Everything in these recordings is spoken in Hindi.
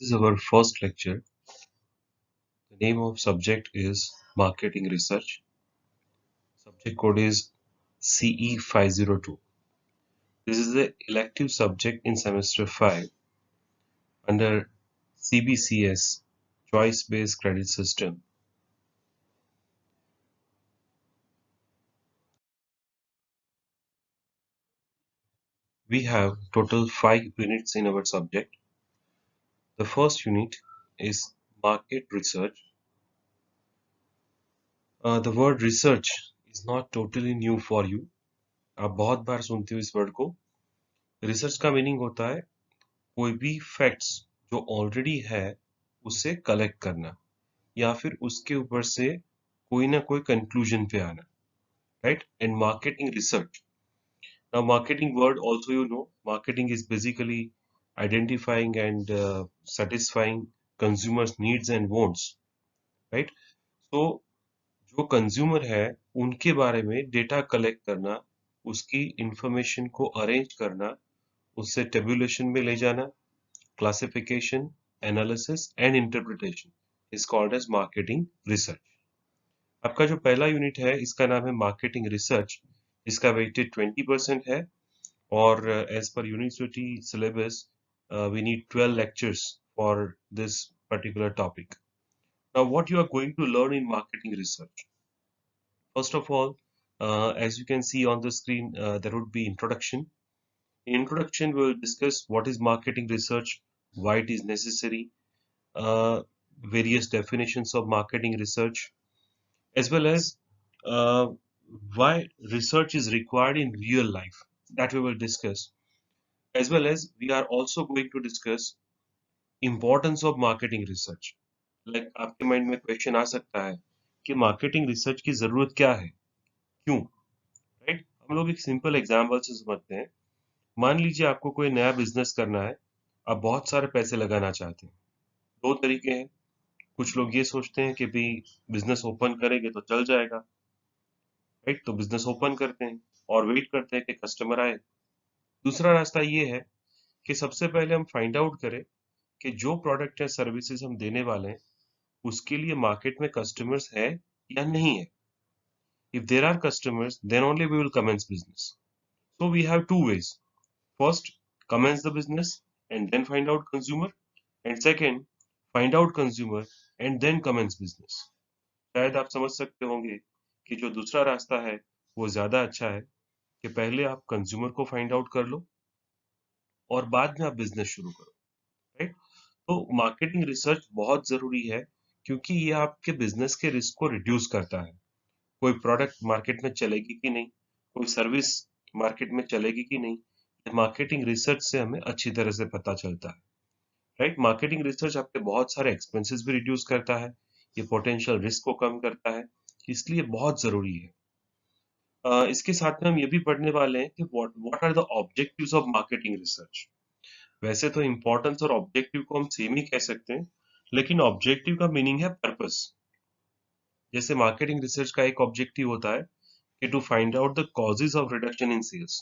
This is our first lecture. The name of subject is Marketing Research. Subject code is CE502. This is the elective subject in semester 5 under CBCS Choice-Based Credit System. We have total 5 units in our subject. The first unit is Market Research. The word research is not totally new for you. आप बहुत बार सुनते हो इस वर्ड को. रिसर्च का मीनिंग होता है कोई भी फैक्ट्स जो ऑलरेडी है उसे कलेक्ट करना या फिर उसके ऊपर से कोई ना कोई कंक्लूजन पे आना, right? And marketing research. Now marketing word also you know, marketing is basically identifying and satisfying consumers needs and wants, right? तो जो कंज्यूमर है उनके बारे में डेटा कलेक्ट करना, उसकी इंफॉर्मेशन को अरेंज करना, उससे टेबुलेशन में ले जाना, classification, analysis and interpretation is called as marketing research. आपका जो पहला यूनिट है इसका नाम है मार्केटिंग रिसर्च. इसका वेटेज 20% है और as per university syllabus we need 12 lectures for this particular topic. Now what you are going to learn in marketing research? First of all, as you can see on the screen, there would be introduction. In introduction, we will discuss what is marketing research, why it is necessary, various definitions of marketing research, as well as uh, why research is required in real life. That we will discuss. As well as we are also going to discuss importance of marketing research. Like आपके माइंड में क्वेश्चन आ सकता है कि मार्केटिंग रिसर्च की जरूरत क्या है, क्यों, राइट? हम लोग एक सिंपल एग्जाम्पल से समझते हैं. मान लीजिए आपको कोई नया बिजनेस करना है, आप बहुत सारे पैसे लगाना चाहते हैं. दो तरीके हैं. कुछ लोग ये सोचते हैं कि भाई बिजनेस ओपन करेंगे तो चल जाएगा, राइट? तो बिजनेस ओपन करते हैं और वेट करते हैं कि कस्टमर आए. दूसरा रास्ता ये है कि सबसे पहले हम फाइंड आउट करें कि जो प्रोडक्ट या सर्विसेज हम देने वाले हैं उसके लिए मार्केट में कस्टमर्स है या नहीं है. If there are customers then only we will commence business. So we have to wage. First, commence the business and then find out consumer, and second, find out consumer and then commence business. शायद आप समझ सकते होंगे कि जो दूसरा रास्ता है वो ज्यादा अच्छा है कि पहले आप कंज्यूमर को फाइंड आउट कर लो और बाद में आप बिजनेस शुरू करो, राइट? तो मार्केटिंग रिसर्च बहुत जरूरी है क्योंकि ये आपके बिजनेस के रिस्क को रिड्यूस करता है. कोई प्रोडक्ट मार्केट में चलेगी कि नहीं, कोई सर्विस मार्केट में चलेगी कि नहीं, मार्केटिंग रिसर्च से हमें अच्छी तरह से पता चलता है, राइट? मार्केटिंग रिसर्च आपके बहुत सारे एक्सपेंसेस भी रिड्यूस करता है, ये पोटेंशियल रिस्क को कम करता है, इसलिए बहुत जरूरी है. इसके साथ में हम ये भी पढ़ने वाले हैं कि what are the objectives of marketing research. वैसे तो इंपॉर्टेंस और ऑब्जेक्टिव को हम सेम ही कह सकते हैं, लेकिन ऑब्जेक्टिव का मीनिंग है पर्पस. जैसे मार्केटिंग रिसर्च का एक ऑब्जेक्टिव होता है कि to find out the causes of reduction in sales.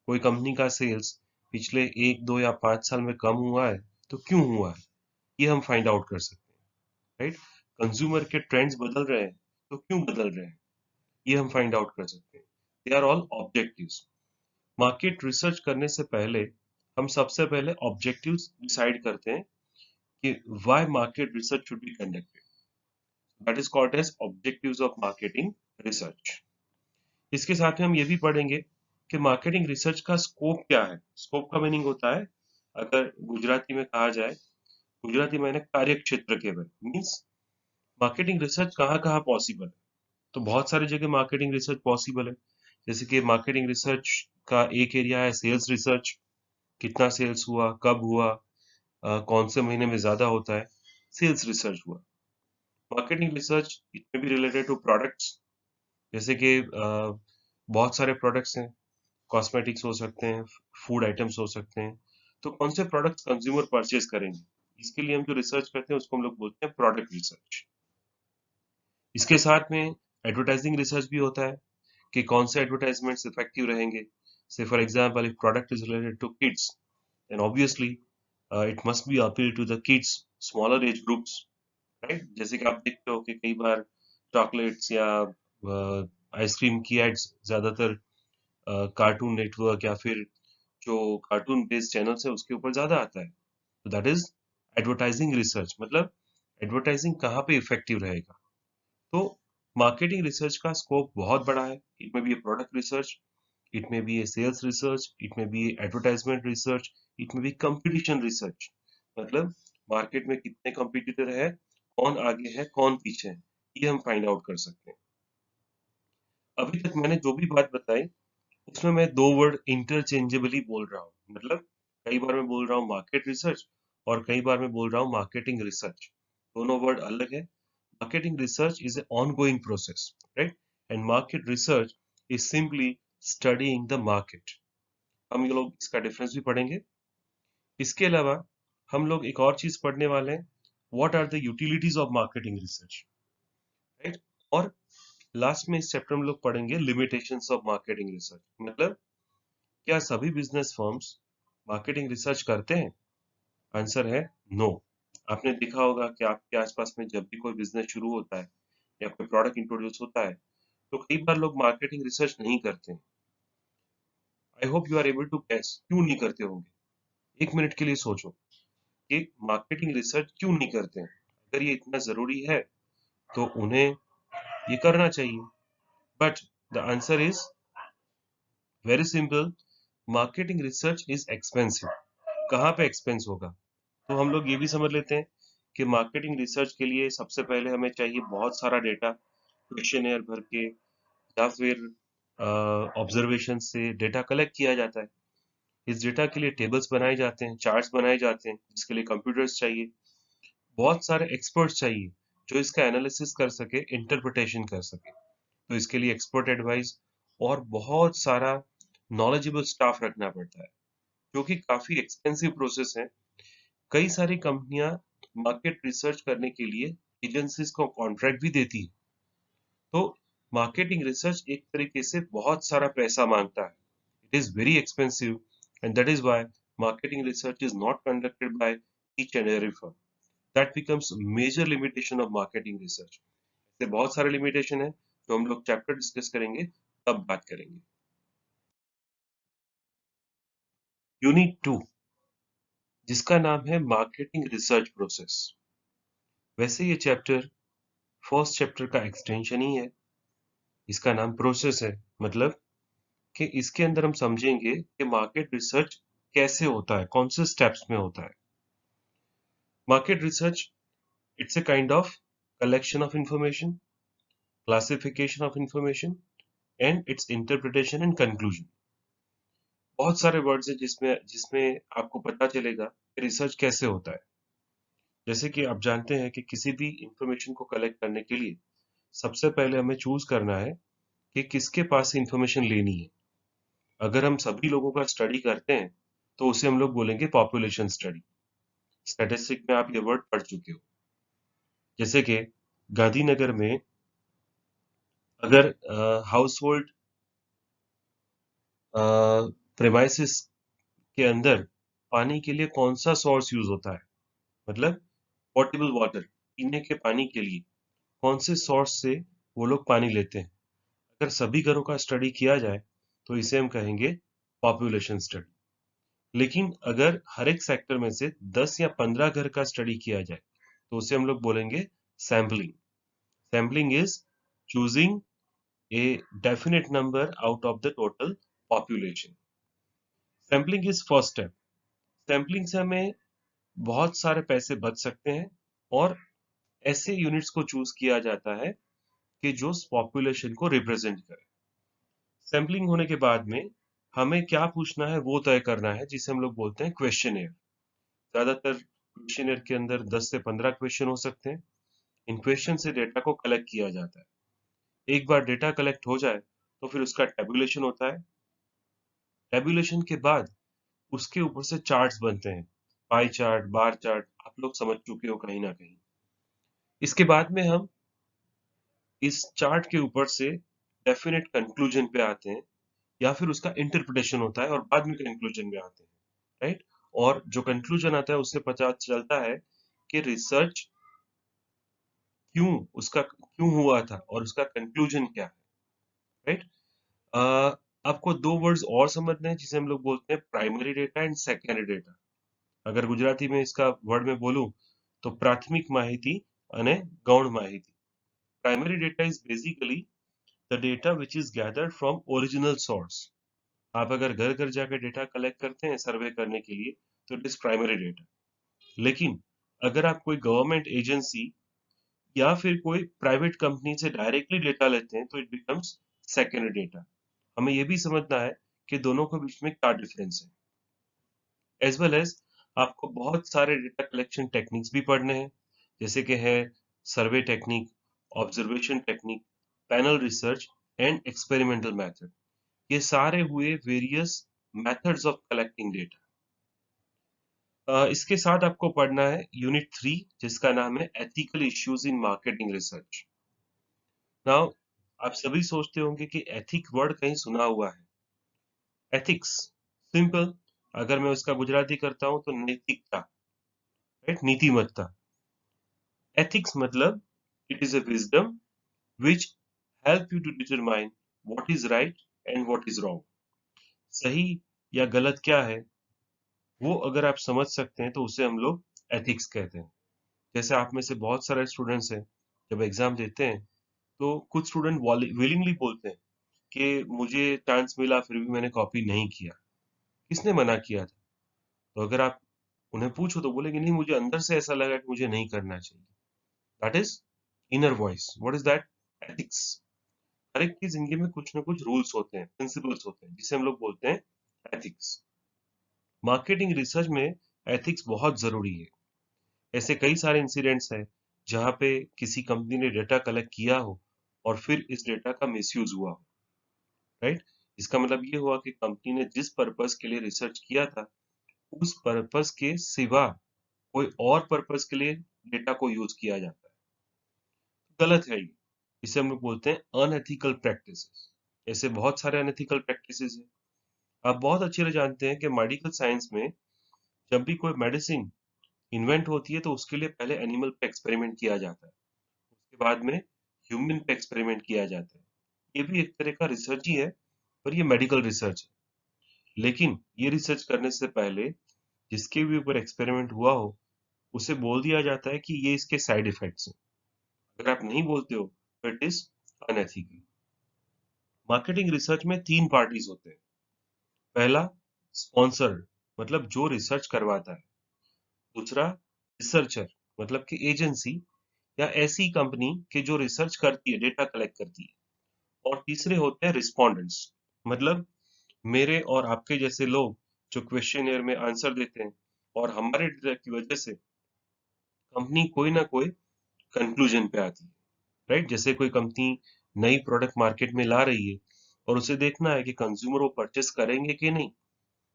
कोई कंपनी का सेल्स पिछले 1, 2 या 5 साल में कम हुआ है तो क्यों हुआ है, ये हम फाइंड आउट कर सकते हैं, राइट? कंज्यूमर के ट्रेंड्स बदल रहे हैं तो क्यों बदल रहे हैं, ये हम फाइंड आउट कर सकते हैं. They are all objectives. Market research करने से पहले हम सबसे पहले ऑब्जेक्टिव्स डिसाइड करते हैं कि why market research should be conducted. That is called as objectives of marketing research. इसके साथ में हम ये भी पढ़ेंगे कि मार्केटिंग रिसर्च का स्कोप क्या है. स्कोप का मीनिंग होता है, अगर गुजराती में कहा जाए, गुजराती में कार्य क्षेत्र केवल मीन्स मार्केटिंग रिसर्च कहाँ कहाँ पॉसिबल है. तो बहुत सारी जगह मार्केटिंग रिसर्च पॉसिबल है. जैसे कि मार्केटिंग रिसर्च का एक एरिया है सेल्स रिसर्च. कितना सेल्स हुआ, कब हुआ, कौन से महीने में ज्यादा होता है, सेल्स रिसर्च हुआ. मार्केटिंग रिसर्च इट में भी रिलेटेड टू प्रोडक्ट्स. जैसे कि बहुत सारे प्रोडक्ट्स हैं, कॉस्मेटिक्स हो सकते हैं, फूड आइटम्स हो सकते हैं. तो कौन से प्रोडक्ट्स कंज्यूमर परचेज करेंगे, इसके लिए हम जो रिसर्च करते हैं उसको हम लोग बोलते हैं प्रोडक्ट रिसर्च. इसके साथ में एडवर्टाइजिंग रिसर्च भी होता है कि कौन से एडवर्टाइजमेंट्स इफेक्टिव रहेंगे. So for example if product is related to kids then obviously it must be appeal to the kids, smaller age groups, right? जैसे कि आप देखते हो कि कई बार चॉकलेट्स या आइसक्रीम की एड्स ज्यादातर कार्टून नेटवर्क या फिर जो कार्टून बेस्ड चैनल्स है उसके ऊपर ज्यादा आता है। तो दैट इज एडवर्टाइजिंग रिसर्च, मतलब एडवर्टाइजिंग कहाँ पे इफेक्टिव रहेगा। तो मार्केटिंग रिसर्च का स्कोप बहुत बड़ा है। It may be a product research, it may be a sales research, it may be advertisement research, it may be competition research, मतलब मार्केट में कितने कंपटीटर है, कौन आगे है कौन पीछे है, ये हम फाइंड आउट कर सकते हैं। अभी तक मैंने जो भी बात बताई उसमें मैं दो वर्ड इंटरचेंजेबली बोल रहा हूँ, मतलब कई बार मैं बोल रहा हूँ मार्केट रिसर्च और कई बार मैं बोल रहा हूँ मार्केटिंग रिसर्च। दोनों वर्ड अलग है। Marketing research is an ongoing process, right? And market research is simply studying the market. हम ये लोग इसका डिफरेंस भी पढ़ेंगे। इसके अलावा हम लोग एक और चीज पढ़ने वाले हैं, what are the utilities of marketing research, right? और लास्ट में इस चैप्टर में लोग पढ़ेंगे लिमिटेशंस ऑफ मार्केटिंग रिसर्च, मतलब क्या सभी बिजनेस फर्म्स मार्केटिंग रिसर्च करते हैं? आंसर है नो। आपने देखा होगा कि आपके आसपास में जब भी कोई बिजनेस शुरू होता है या कोई प्रोडक्ट इंट्रोड्यूस होता है तो कई बार लोग मार्केटिंग रिसर्च नहीं करते हैं। I hope you are able to guess क्यों नहीं करते होंगे। एक मिनट के लिए सोचो कि मार्केटिंग रिसर्च क्यों नहीं करते हैं। अगर ये इतना जरूरी है तो उन्हें ये करना चाहिए। But the answer is very simple, marketing research is expensive. कहाँ पे एक्सपेंस होगा? तो हम लोग ये भी समझ लेते हैं कि मार्केटिंग रिसर्च के लिए सबसे पहले हमें चाहिए बहुत सारा डेटा, क्वेश्चनेयर भर के या फिर ऑब्जर्वेशन से डेटा कलेक्ट किया जाता है। इस डेटा के लिए टेबल्स बनाए जाते हैं, चार्ट्स बनाए जाते हैं, जिसके लिए कंप्यूटर्स चाहिए, बहुत सारे एक्सपर्ट्स चाहिए जो इसका एनालिसिस कर सके, इंटरप्रिटेशन कर सके। तो इसके लिए एक्सपर्ट एडवाइस और बहुत सारा नॉलेजेबल स्टाफ रखना पड़ता है, जो कि काफी एक्सपेंसिव प्रोसेस है। कई सारी कंपनियां मार्केट रिसर्च करने के लिए एजेंसीज को कॉन्ट्रैक्ट भी देती है। तो मार्केटिंग रिसर्च एक तरीके से बहुत सारा पैसा मांगता है। It is very expensive and that is why marketing research is not conducted by each and every firm. That becomes major limitation of marketing research. ऐसे बहुत सारे लिमिटेशन है जो हम लोग चैप्टर डिस्कस करेंगे तब बात करेंगे। यूनिट 2 जिसका नाम है मार्केटिंग रिसर्च प्रोसेस। वैसे ये चैप्टर फर्स्ट चैप्टर का एक्सटेंशन ही है। इसका नाम प्रोसेस है, मतलब कि इसके अंदर हम समझेंगे कि मार्केट रिसर्च कैसे होता है, कौन से स्टेप्स में होता है। Market research it's a kind of collection of information, classification of information and it's interpretation and conclusion. बहुत सारे वर्ड्स हैं जिसमें जिसमें आपको पता चलेगा कि रिसर्च कैसे होता है। जैसे कि आप जानते हैं कि किसी भी इंफॉर्मेशन को कलेक्ट करने के लिए सबसे पहले हमें चूज करना है कि किसके पास से इंफॉर्मेशन लेनी है। अगर हम सभी लोगों का स्टडी करते हैं तो उसे हम लोग बोलेंगे पॉपुलेशन स्टडी। स्टैटिस्टिक में आप ये वर्ड पढ़ चुके हो। जैसे कि गांधीनगर में अगर हाउस होल्ड प्रेमाइसिस के अंदर पानी के लिए कौन सा सोर्स यूज होता है, मतलब पोर्टेबल वाटर, पीने के पानी के लिए कौन से सोर्स से वो लोग पानी लेते हैं। अगर सभी घरों का स्टडी किया जाए तो इसे हम कहेंगे पॉपुलेशन स्टडी। लेकिन अगर हर एक सेक्टर में से 10 या 15 घर का स्टडी किया जाए तो उसे हम लोग बोलेंगे sampling. Sampling is choosing a definite number out of the total population. Sampling is first step. Sampling से हमें बहुत सारे पैसे बच सकते हैं और ऐसे यूनिट्स को चूज किया जाता है कि जो पॉपुलेशन को रिप्रेजेंट करे। सैम्पलिंग होने के बाद में हमें क्या पूछना है वो तय करना है, जिसे हम लोग बोलते हैं क्वेश्चनेयर। ज्यादातर क्वेश्चनेयर के अंदर 10 से 15 क्वेश्चन हो सकते हैं। इन क्वेश्चन से डेटा को कलेक्ट किया जाता है। एक बार डेटा कलेक्ट हो जाए तो फिर उसका टेबुलेशन होता है। टेबुलेशन के बाद उसके ऊपर से चार्ट्स बनते हैं, पाई चार्ट, बार चार्ट, आप लोग समझ चुके हो कहीं ना कहीं। इसके बाद में हम इस चार्ट के ऊपर से डेफिनेट कंक्लूजन पे आते हैं या फिर उसका इंटरप्रिटेशन होता है और बाद में कंक्लूजन में आते हैं, राइट? और जो कंक्लूजन आता है उससे पता चलता है कि रिसर्च क्यों हुआ था और उसका कंक्लूजन क्या है, राइट। आपको दो वर्ड्स और समझने हैं जिसे हम लोग बोलते हैं primary data and secondary data. अगर गुजराती में इसका वर्ड में बोलूं तो प्राथमिक माहिती અને ગૌણ માહિતી। Primary data is basically the data which is gathered from original source. आप अगर घर घर जाकर डेटा कलेक्ट करते हैं सर्वे करने के लिए तो इट इज प्राइमरी डेटा। लेकिन अगर आप कोई गवर्नमेंट एजेंसी या फिर कोई प्राइवेट कंपनी से डायरेक्टली डेटा लेते हैं तो इट बिकम्स सेकेंडरी डेटा। हमें यह भी समझना है कि दोनों के बीच में क्या डिफरेंस है। एज वेल एज आपको बहुत सारे डेटा कलेक्शन टेक्निक्स भी पढ़ने हैं, जैसे कि है survey technique, observation technique, panel research and experimental method. ये सारे हुए various methods of collecting data. इसके साथ आपको पढ़ना है यूनिट 3 जिसका नाम है ethical issues in marketing research. Now आप सभी सोचते होंगे कि एथिक वर्ड कहीं सुना हुआ है। एथिक्स सिंपल, अगर मैं उसका गुजराती करता हूं तो नैतिकता, राइट, नीतिमत्ता। एथिक्स मतलब it is a wisdom which help you to determine what is right and what is wrong। सही या गलत क्या है वो अगर आप समझ सकते हैं तो उसे हम लोग एथिक्स कहते हैं। जैसे आप में से बहुत सारे स्टूडेंट्स हैं, जब एग्जाम देते हैं तो कुछ स्टूडेंट विलिंगली बोलते हैं कि मुझे चांस मिला फिर भी मैंने कॉपी नहीं किया। किसने मना किया था? तो अगर आप उन्हें पूछो तो बोलेंगे नहीं, मुझे अंदर से ऐसा लगा कि मुझे नहीं करना चाहिए। That is inner voice. What is that? Ethics. हर एक की जिंदगी में कुछ ना कुछ रूल्स होते हैं, प्रिंसिपल्स होते हैं, जिसे हम लोग बोलते हैं एथिक्स। मार्केटिंग रिसर्च में एथिक्स बहुत जरूरी है। ऐसे कई सारे इंसिडेंट्स हैं जहां पे किसी कंपनी ने डेटा कलेक्ट किया हो और फिर इस डेटा का मिसयूज हुआ हो, राइट। इसका मतलब ये हुआ कि कंपनी ने जिस पर्पस के लिए रिसर्च किया था उस पर्पस के सिवा कोई और पर्पस के लिए डेटा को यूज किया जाता है। गलत है ये। इसे हम लोग बोलते हैं अनएथिकल प्रैक्टिसेस। ऐसे बहुत सारे अनएथिकल प्रैक्टिसेस हैं। आप बहुत अच्छे से जानते हैं कि मेडिकल साइंस में जब भी कोई मेडिसिन इन्वेंट होती है तो उसके लिए पहले एनिमल पे एक्सपेरिमेंट किया जाता है, उसके बाद में ह्यूमन पे एक्सपेरिमेंट किया जाता है। ये भी एक तरह का रिसर्च ही है, पर ये मेडिकल रिसर्च है। लेकिन ये रिसर्च करने से पहले जिसके भी ऊपर एक्सपेरिमेंट हुआ हो उसे बोल दिया जाता है कि ये इसके साइड इफेक्ट्स हैं। अगर आप नहीं बोलते हो तो it is unethical. Marketing research में तीन पार्टीज होते हैं। पहला स्पॉन्सर, मतलब जो रिसर्च करवाता है। दूसरा रिसर्चर, मतलब कि एजेंसी या ऐसी कंपनी के जो रिसर्च करती है, डेटा कलेक्ट करती है। और तीसरे होते हैं रिस्पोंडेंट्स, मतलब मेरे और आपके जैसे लोग जो क्वेश्चनियर में आंसर देते हैं और हमारे डेटा की वजह से कंपनी कोई ना कोई कंक्लूजन पे आती है, राइट। जैसे कोई कंपनी नई प्रोडक्ट मार्केट में ला रही है और उसे देखना है कि कंज्यूमर वो परचेस करेंगे कि नहीं,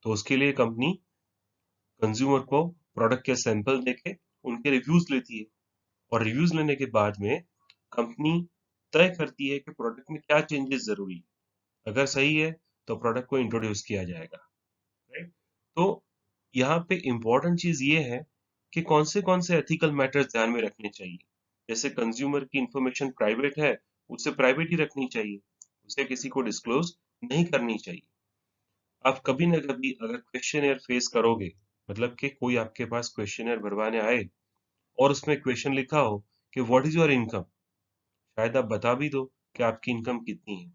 तो उसके लिए कंपनी कंज्यूमर को प्रोडक्ट के सैंपल देके उनके रिव्यूज लेती है और रिव्यूज लेने के बाद में कंपनी तय करती है कि प्रोडक्ट में क्या चेंजेस जरूरी है। अगर सही है तो प्रोडक्ट को इंट्रोड्यूस किया जाएगा, राइट। तो यहाँ पे इम्पोर्टेंट चीज ये है कि कौन से एथिकल मैटर्स ध्यान में रखने चाहिए। जैसे कंज्यूमर की इंफॉर्मेशन प्राइवेट है, उसे प्राइवेट ही रखनी चाहिए, उसे किसी को डिस्क्लोज नहीं करनी चाहिए। आप कभी ना कभी अगर क्वेश्चन फेस करोगे, मतलब कि कोई आपके पास क्वेश्चन भरवाने आए और उसमें क्वेश्चन लिखा हो कि व्हाट इज योर इनकम, शायद आप बता भी दो कि आपकी इनकम कितनी है।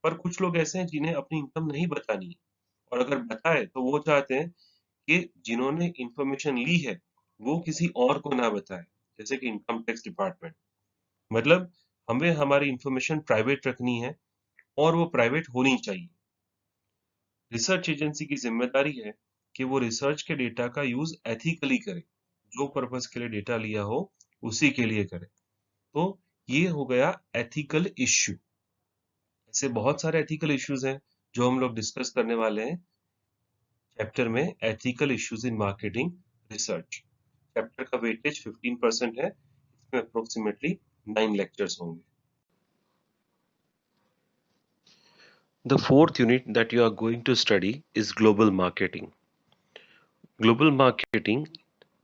पर कुछ लोग ऐसे हैं जिन्हें अपनी इनकम नहीं बतानी है, और अगर बताए तो वो चाहते हैं कि जिन्होंने इंफॉर्मेशन ली है वो किसी और को ना बताए, जैसे कि इनकम टैक्स डिपार्टमेंट। मतलब हमें हमारी इंफॉर्मेशन प्राइवेट रखनी है और वो प्राइवेट होनी चाहिए। रिसर्च एजेंसी की जिम्मेदारी है कि वो रिसर्च के डेटा का यूज एथिकली करे, जो पर्पस के लिए डेटा लिया हो उसी के लिए करे। तो ये हो गया एथिकल इश्यू। ऐसे बहुत सारे एथिकल इश्यूज हैं जो हम लोग डिस्कस करने वाले हैं चैप्टर में, ethical issues in marketing research. Chapter का वेटेज 15% है, इसमें अप्रोक्सीमेटली 9 लेक्चर्स होंगे। The fourth unit that you are going to study is global marketing. Global marketing,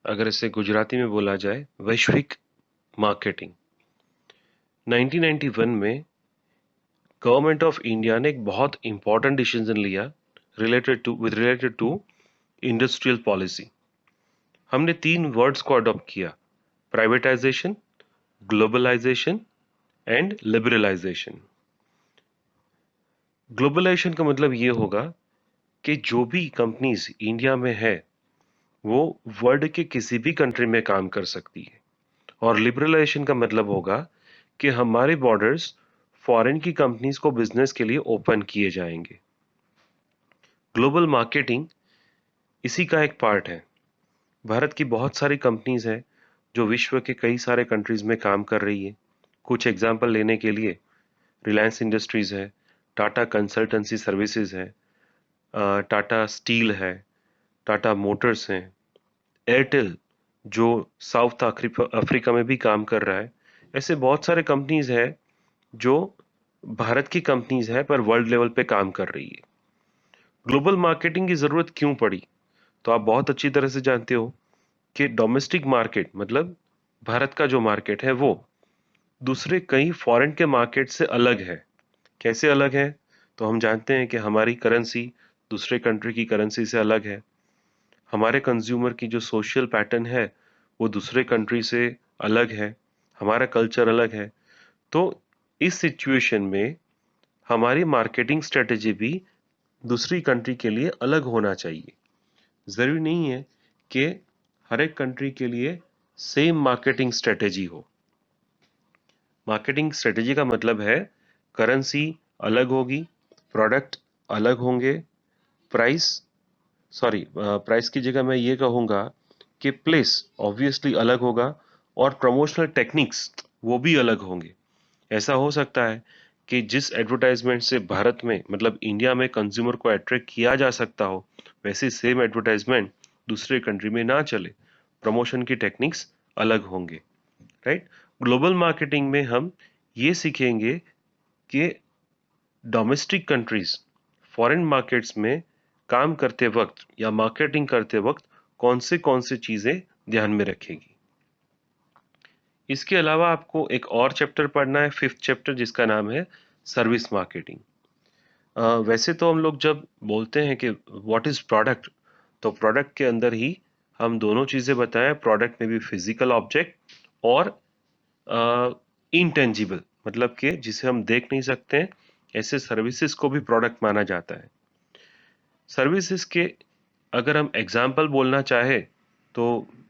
अगर इसे गुजराती में बोला जाए, वैश्विक मार्केटिंग। 1991 में गवर्नमेंट ऑफ इंडिया ने एक बहुत इंपॉर्टेंट डिसीजन लिया रिलेटेड टू इंडस्ट्रियल पॉलिसी। हमने 3 वर्ड्स को अडॉप्ट किया: privatisation, globalisation and liberalisation. Globalisation का मतलब ये होगा कि जो भी कंपनीज इंडिया में है वो वर्ल्ड के किसी भी कंट्री में काम कर सकती है। और लिबरलाइजेशन का मतलब होगा कि हमारे बॉर्डर्स फॉरेन की कंपनीज को बिजनेस के लिए ओपन किए जाएंगे। ग्लोबल मार्केटिंग इसी का एक पार्ट है। भारत की बहुत सारी कंपनीज हैं जो विश्व के कई सारे कंट्रीज में काम कर रही है। कुछ एग्जांपल लेने के लिए रिलायंस इंडस्ट्रीज है, टाटा कंसल्टेंसी सर्विसेज है, टाटा स्टील है, टाटा मोटर्स हैं, एयरटेल जो साउथ अफ्रीका में भी काम कर रहा है। ऐसे बहुत सारे कंपनीज हैं जो भारत की कंपनीज है पर वर्ल्ड लेवल पे काम कर रही है। ग्लोबल मार्केटिंग की जरूरत क्यों पड़ी? तो आप बहुत अच्छी तरह से जानते हो कि डोमेस्टिक मार्केट मतलब भारत का जो मार्केट है वो दूसरे कई फॉरेन के मार्केट से अलग है। कैसे अलग है? तो हम जानते हैं कि हमारी करेंसी दूसरे कंट्री की करेंसी से अलग है। हमारे कंज्यूमर की जो सोशल पैटर्न है वो दूसरे कंट्री से अलग है। हमारा कल्चर अलग है। तो इस सिचुएशन में हमारी मार्केटिंग स्ट्रेटेजी भी दूसरी कंट्री के लिए अलग होना चाहिए। जरूरी नहीं है कि हर एक कंट्री के लिए सेम मार्केटिंग स्ट्रेटेजी हो। मार्केटिंग स्ट्रेटेजी का मतलब है करेंसी अलग होगी, प्रोडक्ट अलग होंगे, प्राइस प्राइस की जगह मैं ये कहूँगा कि प्लेस ऑब्वियसली अलग होगा और प्रमोशनल टेक्निक्स वो भी अलग होंगे। ऐसा हो सकता है कि जिस एडवर्टाइजमेंट से भारत में मतलब इंडिया में कंज्यूमर को अट्रैक्ट किया जा सकता हो वैसे सेम एडवर्टाइजमेंट दूसरे कंट्री में ना चले। प्रमोशन की टेक्निक्स अलग होंगे, राइट। ग्लोबल मार्केटिंग में हम ये सीखेंगे कि डोमेस्टिक कंट्रीज फॉरेन मार्केट्स में काम करते वक्त या मार्केटिंग करते वक्त कौन से चीजें ध्यान में रखेगी। इसके अलावा आपको एक और चैप्टर पढ़ना है, 5th चैप्टर, जिसका नाम है सर्विस मार्केटिंग। वैसे तो हम लोग जब बोलते हैं कि व्हाट इज प्रोडक्ट, तो प्रोडक्ट के अंदर ही हम दोनों चीजें बताएं। प्रोडक्ट में भी फिजिकल ऑब्जेक्ट और इनटेंजिबल मतलब कि जिसे हम देख नहीं सकते हैं, ऐसे सर्विसेज को भी प्रोडक्ट माना जाता है। सर्विसेज के अगर हम एग्जाम्पल बोलना चाहे तो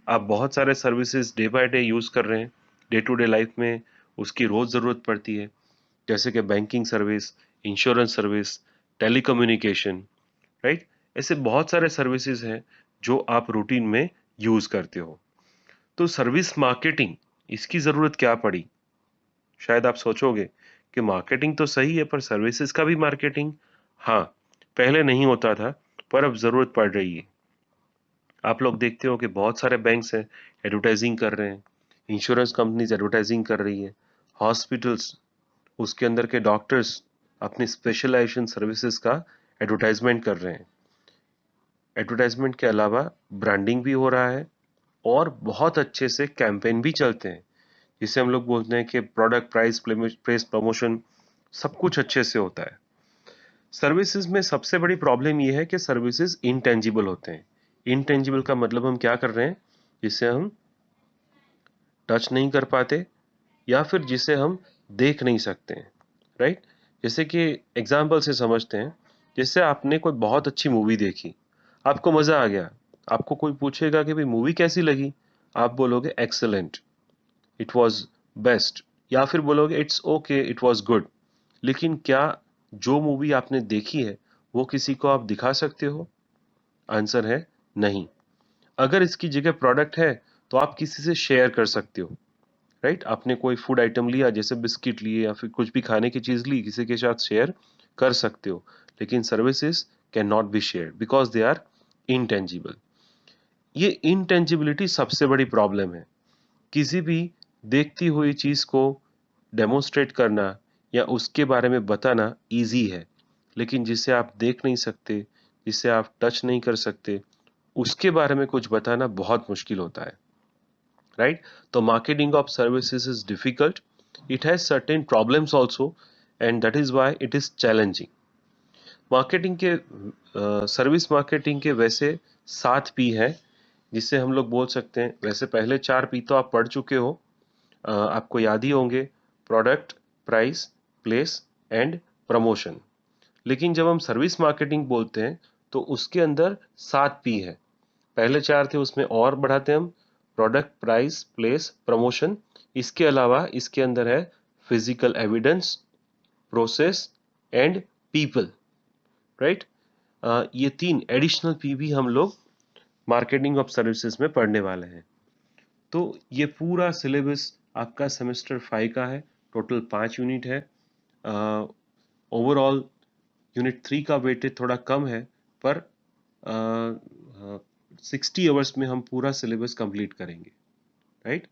आप बहुत सारे services day by day use कर रहे हैं, डे टू डे लाइफ में उसकी रोज़ ज़रूरत पड़ती है, जैसे कि banking service, insurance service, telecommunication, right. ऐसे बहुत सारे सर्विसेज हैं जो आप रूटीन में यूज़ करते हो। तो सर्विस मार्केटिंग इसकी ज़रूरत क्या पड़ी? शायद आप सोचोगे कि मार्केटिंग तो सही है पर सर्विसेज का भी मार्केटिंग। हाँ, पहले नहीं होता था पर अब ज़रूरत पड़ रही है। आप लोग देखते हो कि बहुत सारे बैंक्स हैं एडवर्टाइजिंग कर रहे हैं, इंश्योरेंस कंपनीज एडवर्टाइजिंग कर रही है, हॉस्पिटल्स उसके अंदर के डॉक्टर्स अपनी स्पेशलाइजेशन सर्विसेज का एडवर्टाइजमेंट कर रहे हैं। एडवर्टाइजमेंट के अलावा ब्रांडिंग भी हो रहा है और बहुत अच्छे से कैंपेन भी चलते हैं, जिसे हम लोग बोलते हैं कि प्रोडक्ट प्राइस प्रेस प्रमोशन, सब कुछ अच्छे से होता है। सर्विसेज में सबसे बड़ी प्रॉब्लम यह है कि सर्विसेज इनटेंजिबल होते हैं। इनटेंजिबल का मतलब हम क्या कर रहे हैं? जिसे हम टच नहीं कर पाते या फिर जिसे हम देख नहीं सकते हैं, राइट। जैसे कि एग्जाम्पल से समझते हैं, जैसे आपने कोई बहुत अच्छी मूवी देखी, आपको मजा आ गया, आपको कोई पूछेगा कि भाई मूवी कैसी लगी, आप बोलोगे एक्सेलेंट, इट वाज बेस्ट, या फिर बोलोगे it's okay, it was good. लेकिन क्या जो मूवी आपने देखी है वो किसी को आप दिखा सकते हो? आंसर है नहीं। अगर इसकी जगह प्रोडक्ट है तो आप किसी से शेयर कर सकते हो, राइट। आपने कोई फूड आइटम लिया, जैसे बिस्किट लिए या फिर कुछ भी खाने की चीज ली, किसी के साथ शेयर कर सकते हो। लेकिन services can not be share because they are intangible. ये इनटेंजिबिलिटी सबसे बड़ी प्रॉब्लम है। किसी भी देखती हुई चीज को डेमोन्स्ट्रेट करना या उसके बारे में बताना इजी है, लेकिन जिसे आप देख नहीं सकते, जिसे आप टच नहीं कर सकते, उसके बारे में कुछ बताना बहुत मुश्किल होता है, राइट? तो marketing of services is difficult, it has certain problems also, and that is why it is challenging. Marketing के सर्विस मार्केटिंग के वैसे 7 पी हैं, जिससे हम लोग बोल सकते हैं। वैसे पहले 4 पी तो आप पढ़ चुके हो, आपको याद ही होंगे, product, price, place and promotion. लेकिन जब हम सर्विस मार्केटिंग बोलते हैं तो उसके अंदर 7 पी है। पहले 4 थे, उसमें और बढ़ाते हैं हम, प्रोडक्ट, प्राइस, प्लेस, प्रमोशन। इसके अलावा इसके अंदर है physical evidence, process and people, right? ये 3 एडिशनल पी भी हम लोग मार्केटिंग ऑफ सर्विसेज में पढ़ने वाले हैं। तो ये पूरा सिलेबस आपका सेमेस्टर 5 का है। टोटल 5 यूनिट है। ओवरऑल यूनिट 3 का वेटेज थोड़ा कम है, पर 60 आवर्स में हम पूरा सिलेबस कंप्लीट करेंगे, राइट?